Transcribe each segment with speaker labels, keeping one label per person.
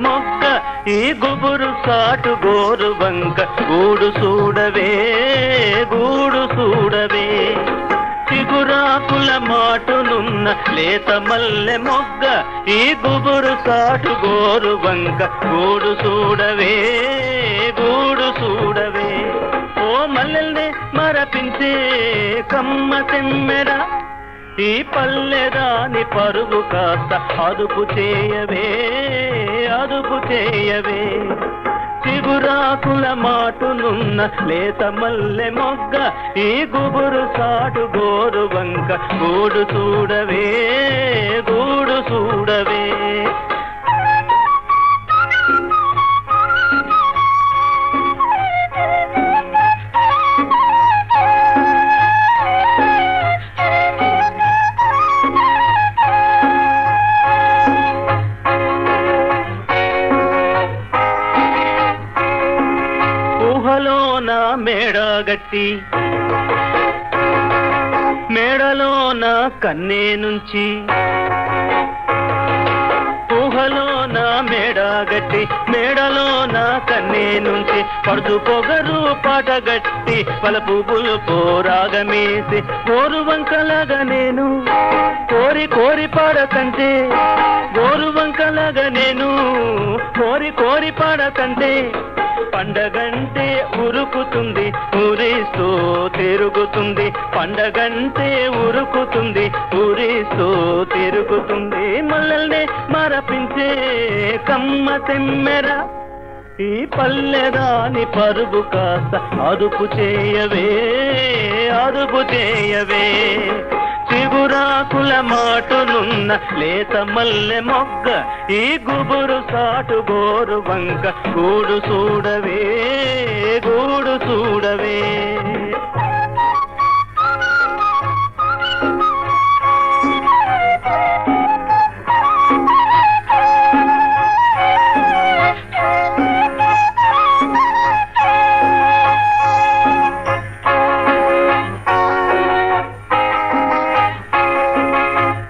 Speaker 1: మొగ్గ ఈ గుబురు సాటు గోరు వంక గూడు చూడవే గూడు చూడవే చిగురాకుల మాటునున్న లేత మల్లె మొగ్గ ఈ గుబురు సాటు గోరు వంక గూడు చూడవే గూడు చూడవే ఓ మల్లెల్నే మరపించే కమ్మ తెమ్మెర ఈ పల్లెదాని పరుగు కాస్త అదుపు చేయవే అదుపు చేయవే చిగురాకుల మాటునున్న లేత మల్లె మొగ్గ ఈ గుబురు సాటు గోరు వంక గూడు చూడవే గూడు చూడవే ఊహలోన మేడగట్టి మేడలోన కన్నే నుంచి ఊహలోన మేడగట్టి మేడలోన కన్నే నుంచి పడుతూ పొగరు పాటగట్టి పలపు పులుపు రాగమేసి గోరు వంకలాగా నేను కోరి కోరి పాడకంటే గోరు వంకలాగా నేను కోరి కోరి పాడకంటే పండగంటే ఉరుకుతుంది ఊరిస్తూ తిరుగుతుంది పండగంటే ఉరుకుతుంది ఊరిస్తూ తిరుగుతుంది మల్లల్నే మరపించే కమ్మ తెమ్మెర ఈ పల్లెదాని పరుగు కాస్త అదుపు చేయవే అదుపు చేయవే చిగురాకుల మాటునున్న లేత మల్లె మొగ్గ ఈ గుబురు సాటు గోరు వంక గూడు చూడవే గూడు చూడవే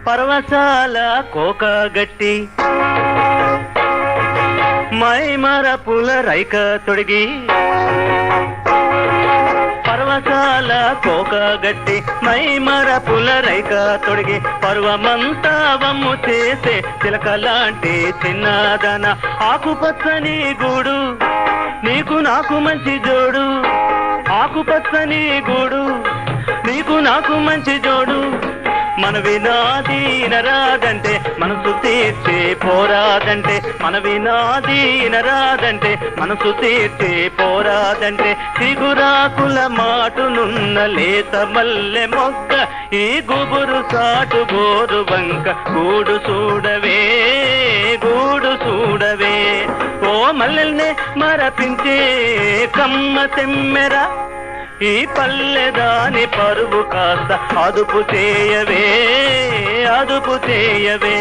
Speaker 1: పర్వశాల కోకగట్టి మైమరపుల రైక తొడిగి పర్వశాల కోకగట్టి మైమరపుల రైక తొడిగి పర్వమంతా వమ్ము చేసే చిలకలాంటి చిన్నదన ఆకుపచ్చని గూడు నీకు నాకు మంచి జోడు ఆకుపచ్చని గూడు నీకు నాకు మంచి జోడు మన వినాది నరాదంటే మనసు తీర్చే పోరాదంటే మన వినాది నరాదంటే మనసు తీర్చే పోరాదంటే చిగురాకుల మాటునున్న లేత మల్లె మొగ్గ ఈ గుబురు సాటు గోరు వంక గూడు చూడవే గూడు చూడవే ఓ మల్లెల్నే మరపించే కమ్మ తెమ్మెర ఈ పల్లెదాని పరుగు కాస్త అదుపు చేయవే అదుపు చేయవే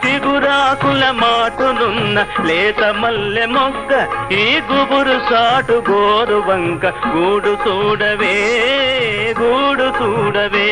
Speaker 1: చిగురాకుల మాటునున్న లేత మల్లె మొగ్గ ఈ గుబురు సాటు గోరు వంక గూడు చూడవే గూడు చూడవే